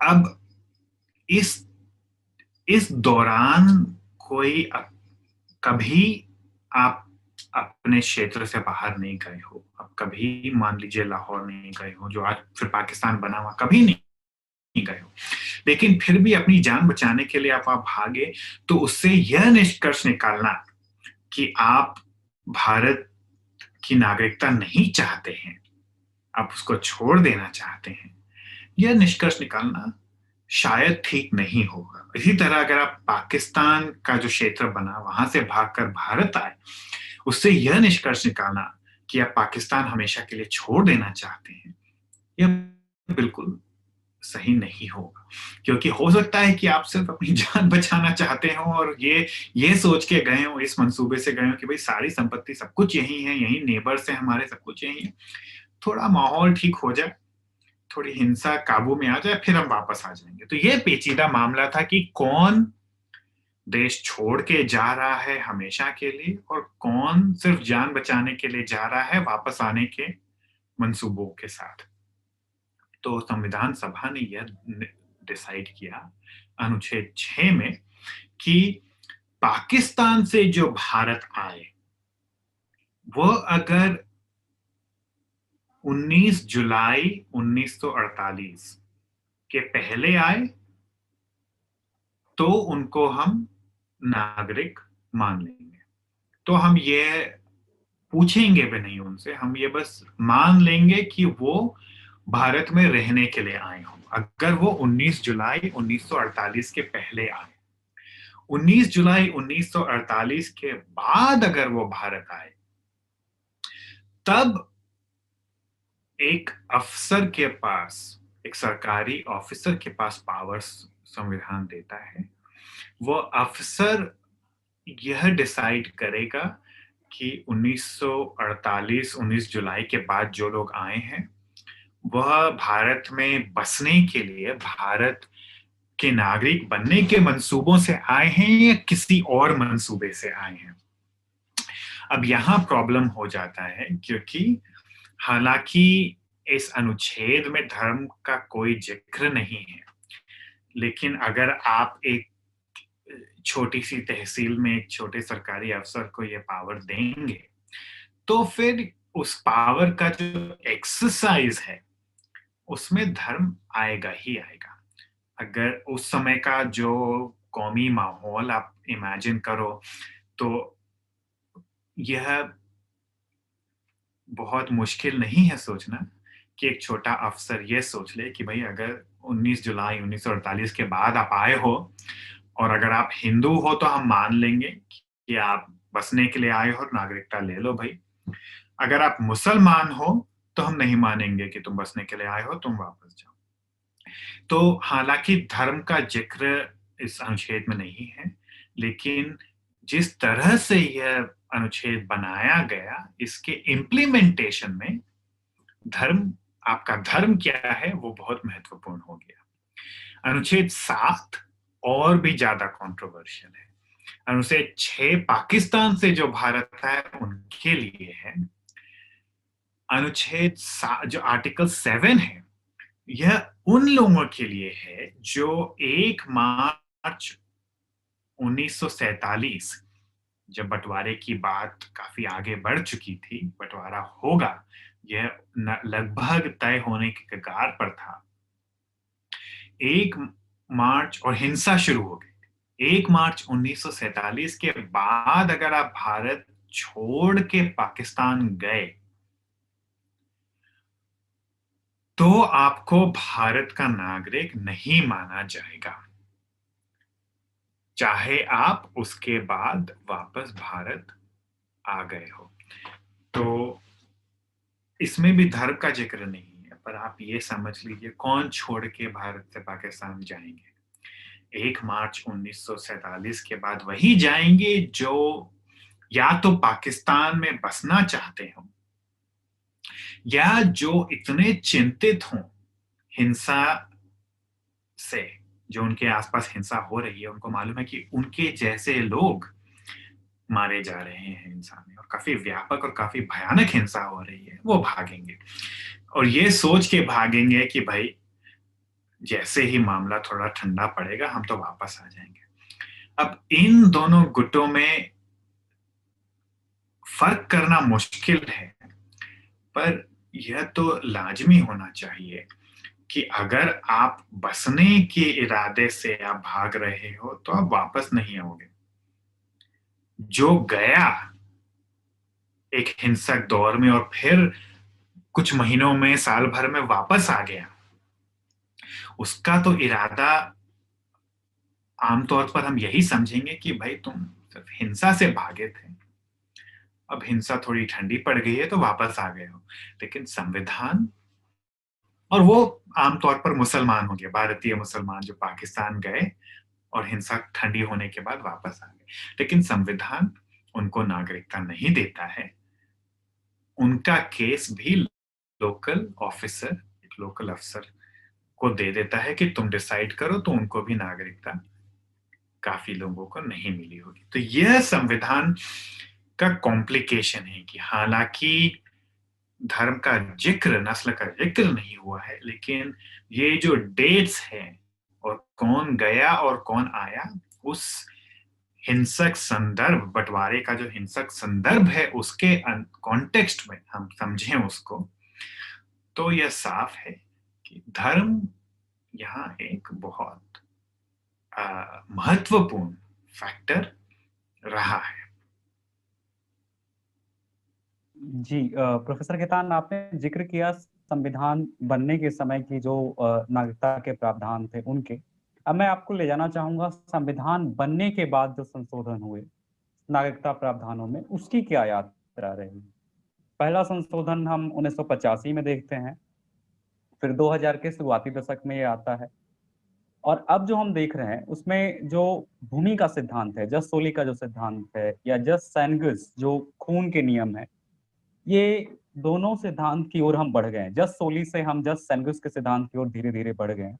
अब इस दौरान कोई कभी आप अपने क्षेत्र से बाहर नहीं गए हो, अब कभी मान लीजिए लाहौर नहीं गए हो, जो आज फिर पाकिस्तान बना हुआ, कभी नहीं गए हो, लेकिन फिर भी अपनी जान बचाने के लिए आप भागे, तो उससे यह निष्कर्ष निकालना कि आप भारत की नागरिकता नहीं चाहते हैं, आप उसको छोड़ देना चाहते हैं, यह निष्कर्ष निकालना शायद ठीक नहीं होगा। इसी तरह अगर आप पाकिस्तान का जो क्षेत्र बना वहां से भागकर भारत आए, उससे यह निष्कर्ष निकालना कि आप पाकिस्तान हमेशा के लिए छोड़ देना चाहते हैं, यह बिल्कुल सही नहीं होगा। क्योंकि हो सकता है कि आप सिर्फ अपनी जान बचाना चाहते हो और ये सोच के गए हो, इस मंसूबे से गए हो कि भाई सारी संपत्ति सब कुछ यही है, यही नेबर्स है हमारे, सब कुछ यही है, थोड़ा माहौल ठीक हो जाए, थोड़ी हिंसा काबू में आ जाए, फिर हम वापस आ जाएंगे। तो ये पेचीदा मामला था कि कौन देश छोड़ के जा रहा है हमेशा के लिए और कौन सिर्फ जान बचाने के लिए जा रहा है वापस आने के मंसूबों के साथ। तो संविधान सभा ने यह डिसाइड किया अनुच्छेद 6 में कि पाकिस्तान से जो भारत आए वो अगर 19 जुलाई 1948 के पहले आए तो उनको हम नागरिक मान लेंगे। तो हम ये पूछेंगे भी नहीं उनसे, हम ये बस मान लेंगे कि वो भारत में रहने के लिए आए हों, अगर वो 19 जुलाई 1948 के पहले आए। 19 जुलाई 1948 के बाद अगर वो भारत आए, तब एक अफसर के पास, एक सरकारी ऑफिसर के पास पावर्स संविधान देता है। वो अफसर यह डिसाइड करेगा कि 1948 19 जुलाई के बाद जो लोग आए हैं वह भारत में बसने के लिए, भारत के नागरिक बनने के मंसूबों से आए हैं या किसी और मंसूबे से आए हैं। अब यहाँ प्रॉब्लम हो जाता है, क्योंकि हालांकि इस अनुच्छेद में धर्म का कोई जिक्र नहीं है, लेकिन अगर आप एक छोटी सी तहसील में एक छोटे सरकारी अफसर को ये पावर देंगे, तो फिर उस पावर का जो एक्सरसाइज है उसमें धर्म आएगा ही आएगा। अगर उस समय का जो कौमी माहौल आप इमेजिन करो, तो यह बहुत मुश्किल नहीं है सोचना कि एक छोटा अफसर ये सोच ले कि भाई अगर 19 जुलाई 1948 के बाद आप आए हो और अगर आप हिंदू हो तो हम मान लेंगे कि आप बसने के लिए आए हो, नागरिकता ले लो भाई। अगर आप मुसलमान हो तो हम नहीं मानेंगे कि तुम बसने के लिए आए हो, तुम वापस जाओ। तो हालांकि धर्म का जिक्र इस अनुच्छेद में नहीं है, लेकिन जिस तरह से यह अनुच्छेद बनाया गया, इसके इम्प्लीमेंटेशन में धर्म, आपका धर्म क्या है, वो बहुत महत्वपूर्ण हो गया। अनुच्छेद 7 और भी ज्यादा कंट्रोवर्शियल है। अनुच्छेद 6 पाकिस्तान से जो भारत है उनके लिए है। अनुच्छेद जो आर्टिकल 7 है, यह उन लोगों के लिए है जो 1 मार्च 1947, जब बंटवारे की बात काफी आगे बढ़ चुकी थी, बंटवारा होगा, यह लगभग तय होने के कगार पर था। 1 मार्च और हिंसा शुरू हो गई। 1 मार्च 1947 के बाद अगर आप भारत छोड़ के पाकिस्तान गए तो आपको भारत का नागरिक नहीं माना जाएगा, चाहे आप उसके बाद वापस भारत आ गए हो। तो इसमें भी धर्म का जिक्र नहीं है, पर आप ये समझ लीजिए कौन छोड़ के भारत से पाकिस्तान जाएंगे। 1 मार्च 1947 के बाद वही जाएंगे जो या तो पाकिस्तान में बसना चाहते हो, या जो इतने चिंतित हों हिंसा से, जो उनके आसपास हिंसा हो रही है, उनको मालूम है कि उनके जैसे लोग मारे जा रहे हैं हिंसा में, और काफी व्यापक और काफी भयानक हिंसा हो रही है, वो भागेंगे। और ये सोच के भागेंगे कि भाई जैसे ही मामला थोड़ा ठंडा पड़ेगा हम तो वापस आ जाएंगे। अब इन दोनों गुटों में फर्क करना मुश्किल है, पर यह तो लाजमी होना चाहिए कि अगर आप बसने के इरादे से आप भाग रहे हो तो आप वापस नहीं आओगे। जो गया एक हिंसक दौर में और फिर कुछ महीनों में, साल भर में वापस आ गया, उसका तो इरादा आमतौर पर हम यही समझेंगे कि भाई तुम सिर्फ हिंसा से भागे थे, अब हिंसा थोड़ी ठंडी पड़ गई है तो वापस आ गए हो। लेकिन संविधान, और वो आमतौर पर मुसलमान होंगे, भारतीय मुसलमान जो पाकिस्तान गए और हिंसा ठंडी होने के बाद वापस आ गए, लेकिन संविधान उनको नागरिकता नहीं देता है। उनका केस भी लोकल ऑफिसर, एक लोकल अफसर को दे देता है कि तुम डिसाइड करो, तो उनको भी नागरिकता काफी लोगों को नहीं मिली होगी। तो यह संविधान का कॉम्प्लिकेशन है कि हालांकि धर्म का जिक्र, नस्ल का जिक्र नहीं हुआ है, लेकिन ये जो डेट्स हैं और कौन गया और कौन आया, उस हिंसक संदर्भ, बंटवारे का जो हिंसक संदर्भ है उसके कॉन्टेक्स्ट में हम समझें उसको, तो यह साफ है कि धर्म यहाँ एक बहुत महत्वपूर्ण फैक्टर रहा है। जी प्रोफेसर खेतान, आपने जिक्र किया संविधान बनने के समय की जो नागरिकता के प्रावधान थे उनके, अब मैं आपको ले जाना चाहूंगा संविधान बनने के बाद जो संशोधन हुए नागरिकता प्रावधानों में, उसकी क्या यात्रा रही। पहला संशोधन हम 1985 में देखते हैं, फिर 2000 के शुरुआती दशक में ये आता है, और अब जो हम देख रहे हैं उसमें जो भूमि का सिद्धांत है, जस सोली का जो सिद्धांत है, या जस सैनगस जो खून के नियम है, ये दोनों सिद्धांत की ओर हम बढ़ गए हैं। जस सोली से हम जस सैनगस के सिद्धांत की ओर धीरे धीरे बढ़ गए हैं।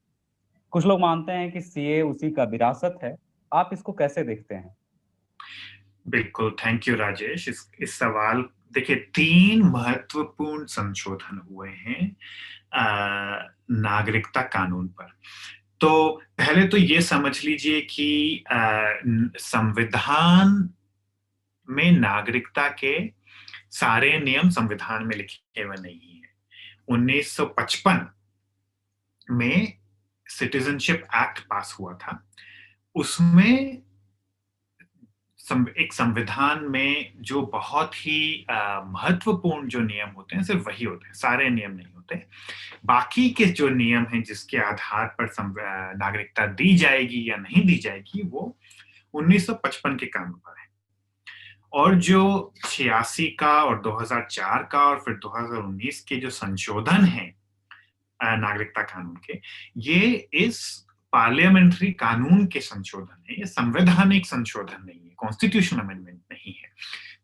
कुछ लोग मानते हैं कि सीए उसी का विरासत है। आप इसको कैसे देखते हैं? बिल्कुल, थैंक यू राजेश। इस सवाल, देखिए 3 महत्वपूर्ण संशोधन हुए हैं नागरिकता कानून पर। तो पहले तो ये समझ लीजिए कि संविधान में नागरिकता के सारे नियम संविधान में लिखे हुए नहीं है। 1955 में सिटीजनशिप एक्ट पास हुआ था। उसमें एक संविधान में जो बहुत ही महत्वपूर्ण जो नियम होते हैं सिर्फ वही होते हैं, सारे नियम नहीं होते। बाकी के जो नियम हैं जिसके आधार पर नागरिकता दी जाएगी या नहीं दी जाएगी, वो 1955 के कानून पर है। और जो 86 का और 2004 का और फिर 2019 के जो संशोधन हैं नागरिकता कानून के, ये इस पार्लियामेंट्री कानून के संशोधन है, ये संवैधानिक संशोधन नहीं है, कॉन्स्टिट्यूशनल अमेंडमेंट नहीं है।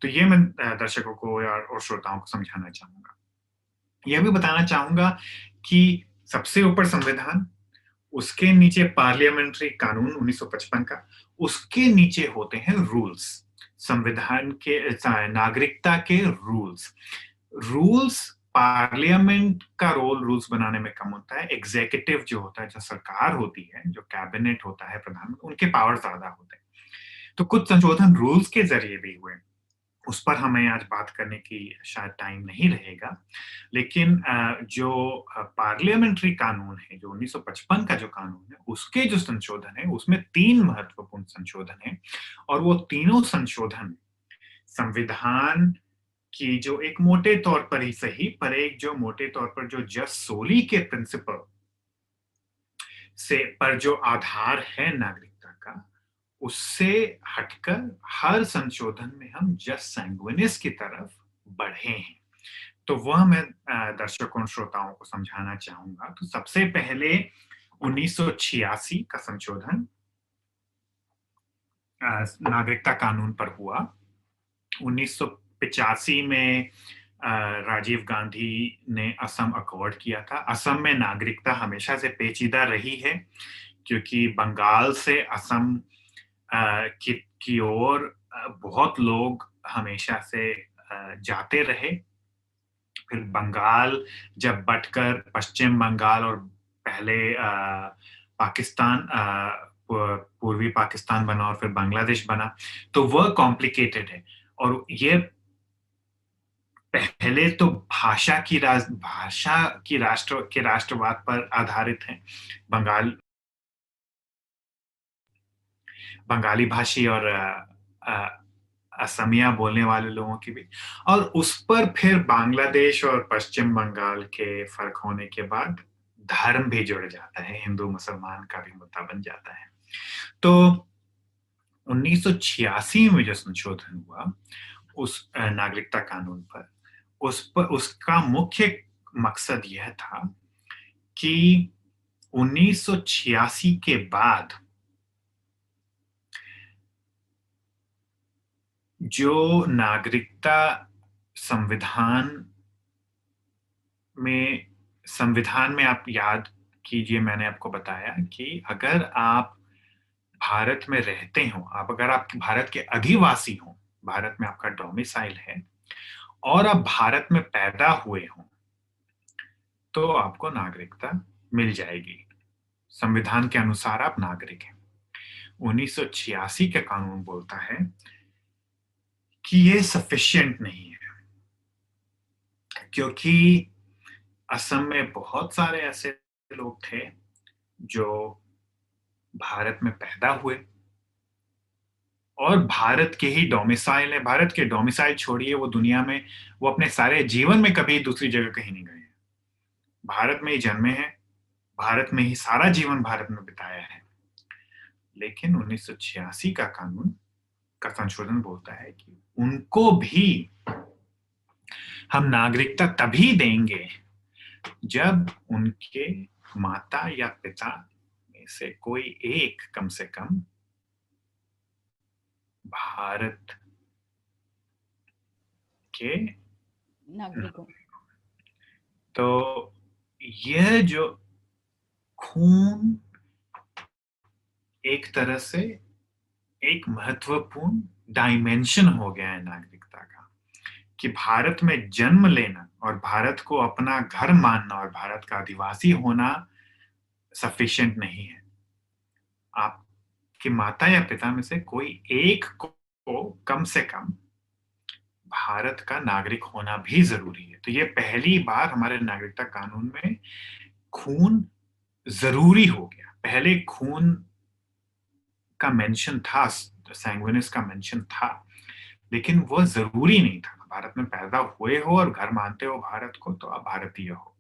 तो ये मैं दर्शकों को और श्रोताओं को समझाना चाहूंगा। यह भी बताना चाहूंगा कि सबसे ऊपर संविधान, उसके नीचे पार्लियामेंट्री कानून 1955 का, उसके नीचे होते हैं रूल्स, संविधान के नागरिकता के रूल्स। पार्लियामेंट का रोल रूल्स बनाने में कम होता है। एग्जीक्यूटिव जो होता है, जो सरकार होती है, जो कैबिनेट होता है, प्रधानमंत्री, उनके पावर ज्यादा होते हैं। तो कुछ संशोधन रूल्स के जरिए भी हुए, उस पर हमें आज बात करने की शायद टाइम नहीं रहेगा। लेकिन जो पार्लियामेंट्री कानून है, जो 1955 का जो कानून है, उसके जो संशोधन है, उसमें 3 महत्वपूर्ण संशोधन है। और वो तीनों संशोधन संविधान कि जो एक मोटे तौर पर ही सही, पर एक जो मोटे तौर पर जो जस सोली के प्रिंसिपल से पर जो आधार है नागरिकता का, उससे हटकर हर संशोधन में हम जस सैंगुइनिस की तरफ बढ़े हैं। तो वह मैं दर्शकों श्रोताओं को समझाना चाहूंगा। तो सबसे पहले 1986 का संशोधन नागरिकता कानून पर हुआ। 1985 में राजीव गांधी ने असम अकॉर्ड किया था। असम में नागरिकता हमेशा से पेचीदा रही है, क्योंकि बंगाल से असम की ओर बहुत लोग हमेशा से जाते रहे। फिर बंगाल जब बंटकर पश्चिम बंगाल और पहले पाकिस्तान, पूर्वी पाकिस्तान बना और फिर बांग्लादेश बना, तो वह कॉम्प्लिकेटेड है। और ये पहले तो भाषा की राष्ट्रवाद पर आधारित है। बंगाली भाषी और असमिया बोलने वाले लोगों की भी, और उस पर फिर बांग्लादेश और पश्चिम बंगाल के फर्क होने के बाद धर्म भी जुड़ जाता है, हिंदू मुसलमान का भी मुद्दा बन जाता है। तो 1986 में जो संशोधन हुआ उस नागरिकता कानून पर, उसका मुख्य मकसद यह था कि 1986 के बाद जो नागरिकता संविधान में आप याद कीजिए, मैंने आपको बताया कि अगर आप भारत में रहते हो, अगर आप भारत के अधिवासी हो, भारत में आपका डोमिसाइल है और आप भारत में पैदा हुए हो, तो आपको नागरिकता मिल जाएगी। संविधान के अनुसार आप नागरिक हैं। 1986 का कानून बोलता है कि ये सफिशिएंट नहीं है, क्योंकि असम में बहुत सारे ऐसे लोग थे जो भारत में पैदा हुए और भारत के ही डोमिसाइल है। भारत के डोमिसाइल छोड़िए, वो दुनिया में, वो अपने सारे जीवन में कभी दूसरी जगह कहीं नहीं गए। भारत में ही जन्मे हैं, भारत में ही सारा जीवन भारत में बिताया है। लेकिन 1986 का कानून का संशोधन बोलता है कि उनको भी हम नागरिकता तभी देंगे जब उनके माता या पिता में से कोई एक कम से कम भारत के नागरिकों। तो यह जो खून एक तरह से एक महत्वपूर्ण डायमेंशन हो गया है नागरिकता का, कि भारत में जन्म लेना और भारत को अपना घर मानना और भारत का आदिवासी होना सफिशिएंट नहीं है। आपके माता या पिता में से कोई एक को कम से कम भारत का नागरिक होना भी जरूरी है। तो ये पहली बार हमारे नागरिकता कानून में खून जरूरी हो गया। पहले खून का मेंशन था, सैंग्विनिस का मेंशन था, लेकिन वो जरूरी नहीं था। भारत में पैदा हुए हो और घर मानते हो भारत को तो आप भारतीय हो।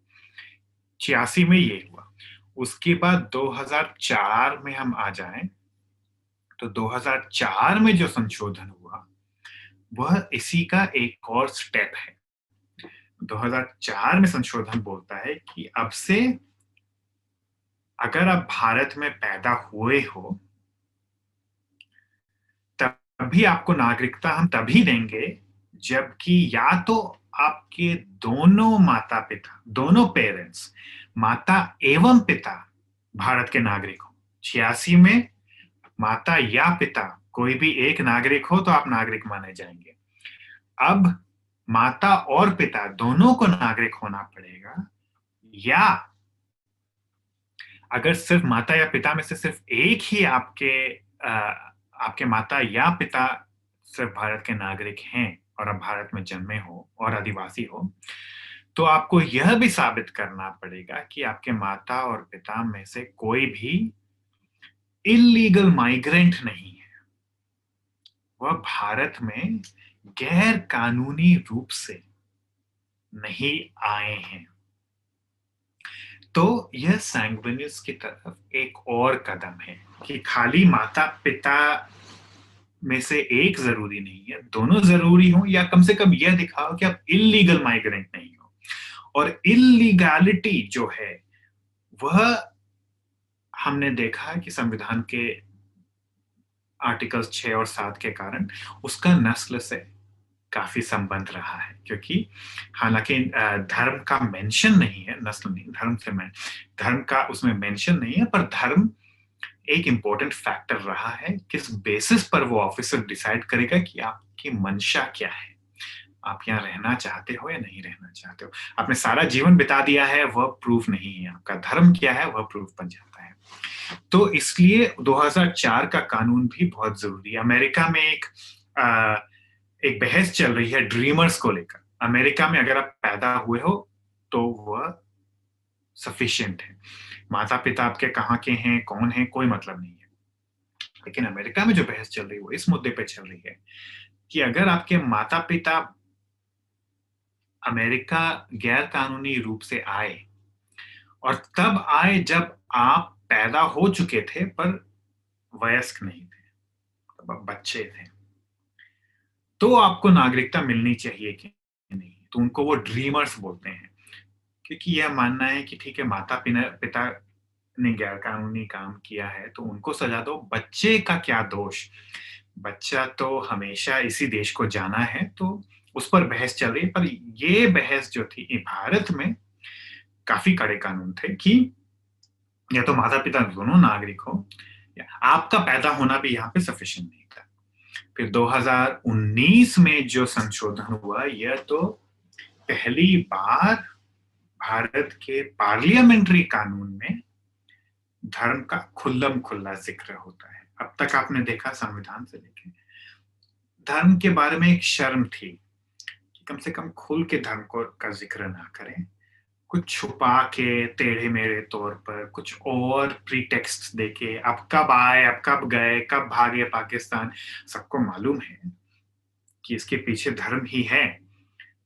86 में ये हुआ। उसके बाद 2004 में हम आ जाएं तो 2004 में जो संशोधन हुआ वह इसी का एक और स्टेप है। 2004 में संशोधन बोलता है कि अब से अगर आप भारत में पैदा हुए हो तभी आपको नागरिकता हम तभी देंगे जबकि या तो आपके दोनों माता पिता, दोनों पेरेंट्स, माता एवं पिता भारत के नागरिक हो। 86 में माता या पिता कोई भी एक नागरिक हो तो आप नागरिक माने जाएंगे। अब माता और पिता दोनों को नागरिक होना पड़ेगा, या अगर सिर्फ माता या पिता में से सिर्फ एक ही आपके माता या पिता सिर्फ भारत के नागरिक हैं और अब भारत में जन्मे हो और आदिवासी हो, तो आपको यह भी साबित करना पड़ेगा कि आपके माता और पिता में से कोई भी इलीगल माइग्रेंट नहीं है, वह भारत में गैर कानूनी रूप से नहीं आए हैं। तो यह सैंग्विनिस की तरफ एक और कदम है कि खाली माता पिता में से एक जरूरी नहीं है, दोनों जरूरी हो, या कम से कम यह दिखाओ कि आप इलीगल माइग्रेंट नहीं हो। और इलीगैलिटी जो है वह हमने देखा कि संविधान के आर्टिकल्स 6 और 7 के कारण उसका नस्ल से काफी संबंध रहा है, क्योंकि हालांकि धर्म का मेंशन नहीं है, नस्ल नहीं, धर्म का उसमें मेंशन नहीं है, पर धर्म एक इंपॉर्टेंट फैक्टर रहा है। किस बेसिस पर वो ऑफिसर डिसाइड करेगा कि आपकी मंशा क्या है, आप यहाँ रहना चाहते हो या नहीं रहना चाहते हो। आपने सारा जीवन बिता दिया है वह प्रूफ नहीं है, आपका धर्म क्या है वह प्रूफ बन जाता है। तो इसलिए 2004 का कानून भी बहुत जरूरी है। अमेरिका में एक बहस चल रही है ड्रीमर्स को लेकर। अमेरिका में अगर आप पैदा हुए हो तो वह सफिशिएंट है, माता पिता आपके कहाँ के हैं, कौन है, कोई मतलब नहीं है। लेकिन अमेरिका में जो बहस चल रही है वो इस मुद्दे पे चल रही है कि अगर आपके माता पिता अमेरिका गैर कानूनी रूप से आए और तब आए जब आप पैदा हो चुके थे पर वयस्क नहीं थे, तब आप बच्चे थे, तो आपको नागरिकता मिलनी चाहिए कि नहीं। तो उनको वो ड्रीमर्स बोलते हैं, क्योंकि यह मानना है कि ठीक है माता पिता ने गैर कानूनी काम किया है तो उनको सजा दो, बच्चे का क्या दोष, बच्चा तो हमेशा इसी देश को जाना है। तो उस पर बहस चल रही है। पर ये बहस जो थी भारत में काफी कड़े कानून थे कि या तो माता पिता दोनों नागरिक हो, या आपका पैदा होना भी यहाँ पे सफिशिएंट नहीं था। फिर 2019 में जो संशोधन हुआ, यह तो पहली बार भारत के पार्लियामेंट्री कानून में धर्म का खुल्लम खुल्ला जिक्र होता है। अब तक आपने देखा संविधान से लेके धर्म के बारे में एक शर्म थी कि कम से कम खुल के धर्म का जिक्र ना करें, कुछ छुपा के टेढ़े मेढ़े तौर पर कुछ और प्रीटेक्स्ट देके, अब कब आए, अब कब गए, कब भागे पाकिस्तान, सबको मालूम है कि इसके पीछे धर्म ही है।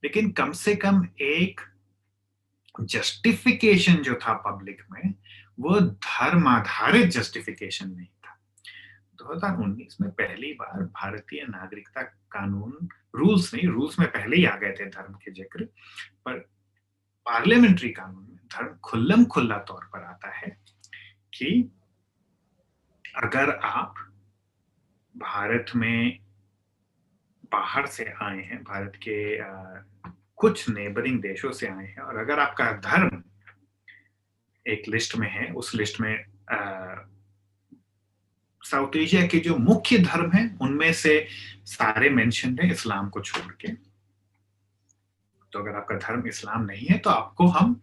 लेकिन कम से कम एक जस्टिफिकेशन जो था पब्लिक में, वो धर्म आधारित जस्टिफिकेशन नहीं था। 2019 में पहली बार भारतीय नागरिकता कानून, रूल्स में पहले ही आ गए थे धर्म के जिक्र, पर पार्लियामेंट्री कानून में धर्म खुल्लम खुल्ला तौर पर आता है कि अगर आप भारत में बाहर से आए हैं, भारत के कुछ नेबरिंग देशों से आए हैं, और अगर आपका धर्म एक लिस्ट में है, उस लिस्ट में साउथ एशिया के जो मुख्य धर्म हैं उनमें से सारे मेंशन है इस्लाम को छोड़ के, तो अगर आपका धर्म इस्लाम नहीं है तो आपको हम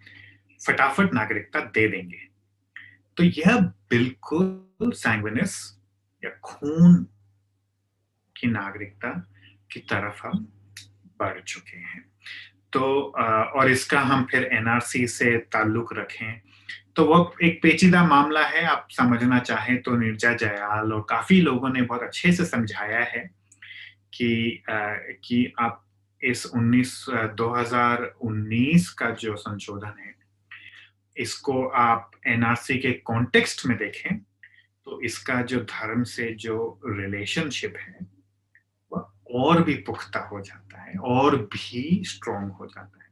फटाफट नागरिकता दे देंगे। तो यह बिल्कुल सैंग्विनस या खून की नागरिकता की तरफ हम बढ़ चुके हैं। तो और इसका हम फिर एनआरसी से ताल्लुक रखें तो वो एक पेचीदा मामला है। आप समझना चाहें तो नीरजा जयाल और काफी लोगों ने बहुत अच्छे से समझाया है कि आप इस 2019 का जो संशोधन है, इसको आप एनआरसी के कॉन्टेक्स्ट में देखें तो इसका जो धर्म से जो रिलेशनशिप है वह और भी पुख्ता हो जाता है और भी स्ट्रॉन्ग हो जाता है।